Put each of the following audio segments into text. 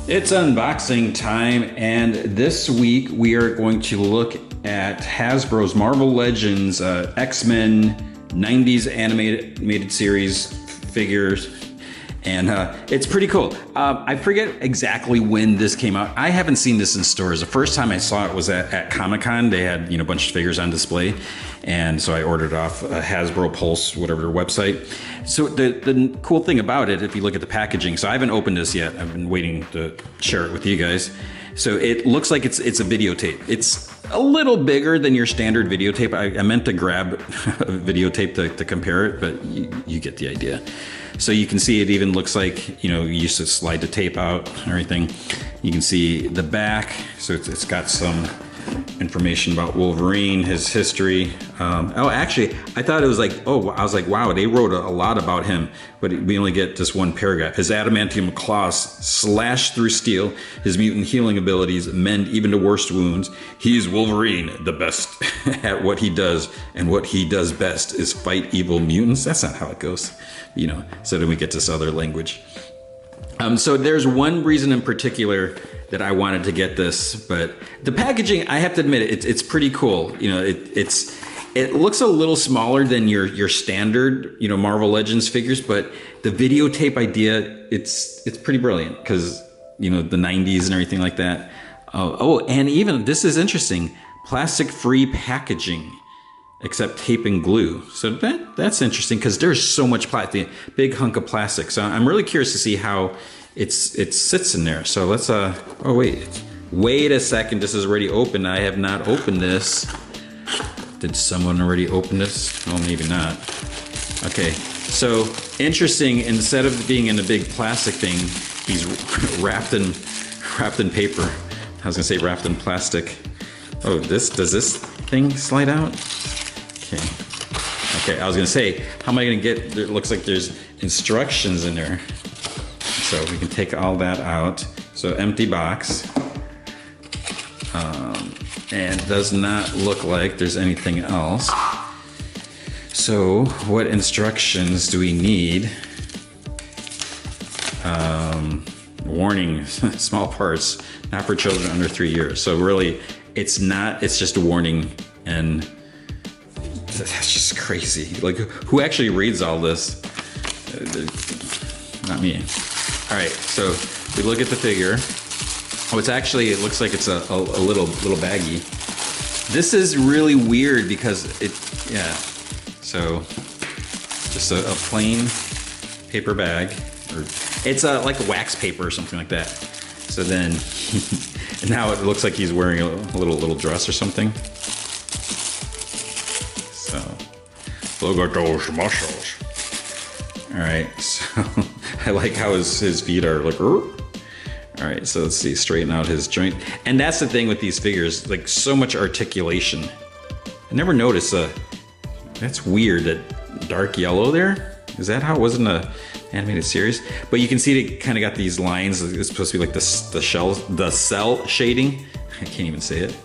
It's unboxing time, and this week we are going to look at Hasbro's Marvel Legends X-Men 90s animated series figures, and it's pretty cool. I forget exactly when this came out. I haven't seen this in stores. The first time I saw it was at Comic-Con. They had a bunch of figures on display, and so I ordered off Hasbro Pulse, whatever their website. So the cool thing about it, if you look at the packaging, so I haven't opened this yet. I've been waiting to share it with you guys. So it looks like it's a videotape. It's a little bigger than your standard videotape. I meant to grab a videotape to compare it, but you get the idea. So you can see it even looks like, you used to slide the tape out and everything. You can see the back. So it's got some information about Wolverine, his history. Oh, actually, I thought it was like, I was like, wow, they wrote a lot about him, but we only get just one paragraph. His adamantium claws slash through steel. His mutant healing abilities mend even the worst wounds. He's Wolverine, the best at what he does, and what he does best is fight evil mutants. That's not how it goes, so then we get this other language. So there's one reason in particular that I wanted to get this, but the packaging, I have to admit, it's pretty cool. It looks a little smaller than your standard, Marvel Legends figures, but the videotape idea, it's pretty brilliant because, the 90s and everything like that. And even, this is interesting, plastic-free packaging, except tape and glue. So that's interesting because there's so much plastic, big hunk of plastic. So I'm really curious to see how it sits in there. So let's, wait a second. This is already open. I have not opened this. Did someone already open this? Well, maybe not. Okay, so interesting, instead of being in a big plastic thing, he's wrapped in paper. I was gonna say wrapped in plastic. Oh, does this thing slide out? Okay, I was gonna say, how am I gonna get, it looks like there's instructions in there. So we can take all that out. So empty box. And it does not look like there's anything else. So what instructions do we need? Warning, small parts, not for children under 3 years. So really, it's just a warning, and that's just crazy. Like, who actually reads all this? Not me. All right, so we look at the figure. Oh, it looks like it's a little baggy. This is really weird because so just a plain paper bag, or it's like a wax paper or something like that. So then, and now it looks like he's wearing a little dress or something. So, look at those muscles. All right, so I like how his feet are like. All right, so let's see, straighten out his joint. And that's the thing with these figures, like so much articulation. I never noticed that's weird, that dark yellow there. Is that how it was in the animated series? But you can see they kind of got these lines. It's supposed to be like the cell shading. I can't even say it.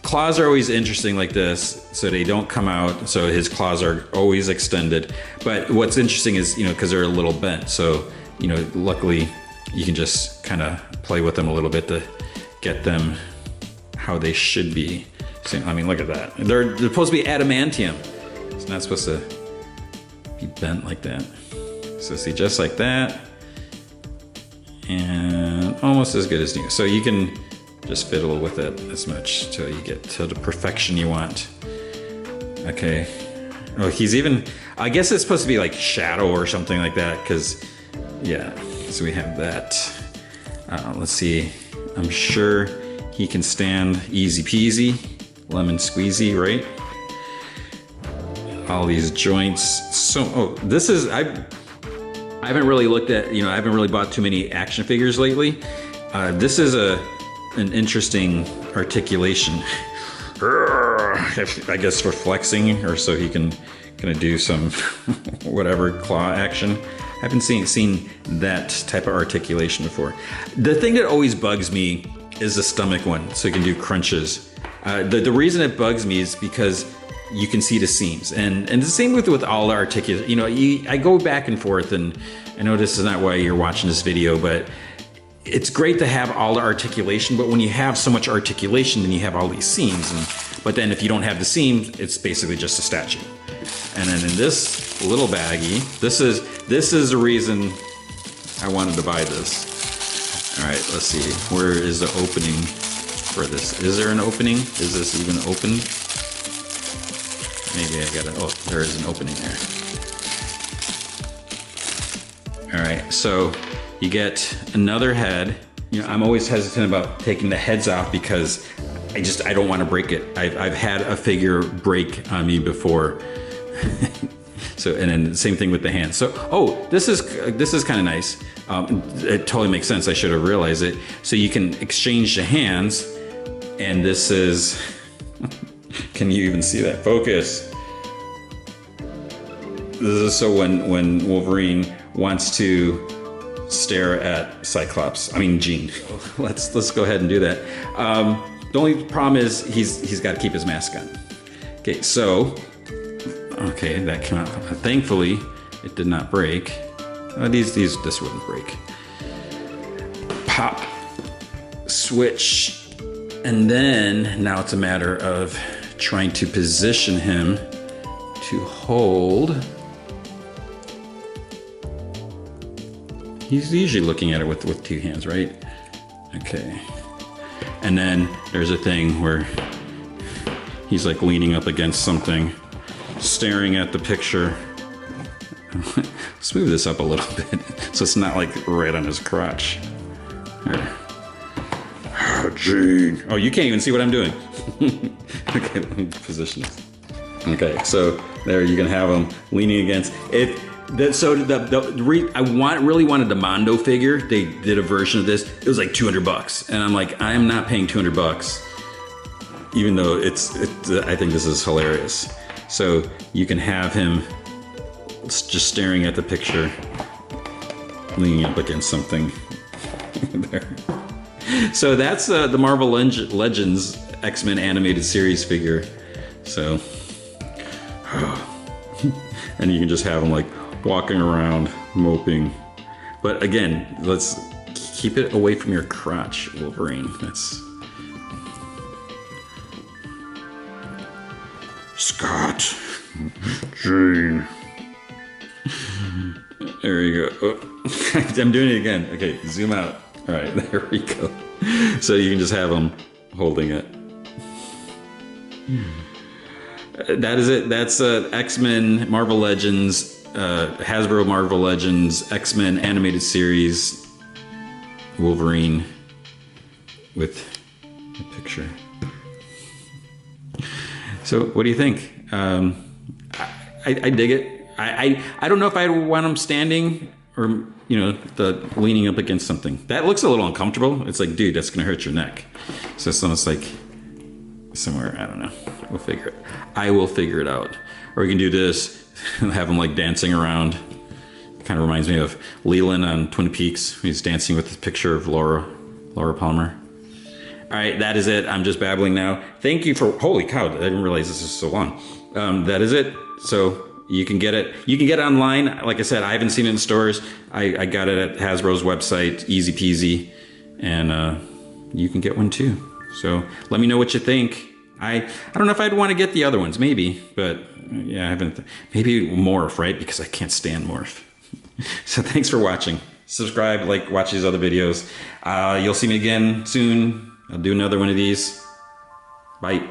Claws are always interesting like this, so they don't come out. So his claws are always extended. But what's interesting is, because they're a little bent. So, luckily, you can just kind of play with them a little bit to get them how they should be. So, I mean, look at that. They're supposed to be adamantium. It's not supposed to be bent like that. So see, just like that. And almost as good as new. So you can just fiddle with it as much till you get to the perfection you want. Okay. Oh, he's even, I guess it's supposed to be like shadow or something like that, because, yeah. So we have that. Let's see. I'm sure he can stand easy peasy, lemon squeezy, right? All these joints. So, this is, I haven't really looked at, I haven't really bought too many action figures lately. This is an interesting articulation. I guess for flexing, or so he can kind of do some whatever claw action. I haven't seen that type of articulation before. The thing that always bugs me is the stomach one, so you can do crunches. The reason it bugs me is because you can see the seams, and the same with all the articulation. I go back and forth, and I know this is not why you're watching this video, but it's great to have all the articulation, but when you have so much articulation, then you have all these seams. But then if you don't have the seams, it's basically just a statue. And then in this little baggie, this is the reason I wanted to buy this. All right, let's see. Where is the opening for this? Is there an opening? Is this even open? Maybe I gotta, oh, there is an opening there. All right, so you get another head. You know, I'm always hesitant about taking the heads off because I don't want to break it. I've had a figure break on me before. So, and then the same thing with the hands. So, oh, this is kind of nice. It totally makes sense. I should have realized it. So you can exchange the hands, and this is. Can you even see that? Focus. This is so when Wolverine wants to stare at Cyclops. I mean Jean. Let's go ahead and do that. The only problem is he's got to keep his mask on. Okay, so. Okay, that came out. Thankfully, it did not break. This wouldn't break. Pop, switch, and then now it's a matter of trying to position him to hold. He's usually looking at it with two hands, right? Okay. And then there's a thing where he's like leaning up against something, staring at the picture. Let's move this up a little bit so it's not like right on his crotch. Here. Oh, Gene. Oh, you can't even see what I'm doing. Okay, let me position this. Okay, so there you can have him leaning against it. I really wanted the Mondo figure. They did a version of this. It was like $200, and I'm like, I am not paying $200, even though I think this is hilarious. So you can have him just staring at the picture, leaning up against something there. So that's the Marvel Legends X-Men animated series figure. So, and you can just have him like walking around, moping. But again, let's keep it away from your crotch, Wolverine. That's Scott, Jean. There you go. Oh, I'm doing it again. Okay, zoom out. All right, there we go. So you can just have them holding it. That is it. That's X-Men Marvel Legends, Hasbro Marvel Legends, X-Men animated series, Wolverine with a picture. So what do you think? I dig it. I don't know if I want him standing or, the leaning up against something. That looks a little uncomfortable. It's like, dude, that's going to hurt your neck. So it's almost like somewhere, I don't know. I will figure it out. Or we can do this and have him like dancing around. Kind of reminds me of Leland on Twin Peaks. He's dancing with the picture of Laura Palmer. All right, that is it. I'm just babbling now. Thank you for, holy cow, I didn't realize this is so long. That is it. So you can get it. You can get it online. Like I said, I haven't seen it in stores. I got it at Hasbro's website, easy peasy. And you can get one too. So let me know what you think. I don't know if I'd want to get the other ones, maybe. But yeah, I haven't. Maybe Morph, right? Because I can't stand Morph. So thanks for watching. Subscribe, watch these other videos. You'll see me again soon. I'll do another one of these. Bye.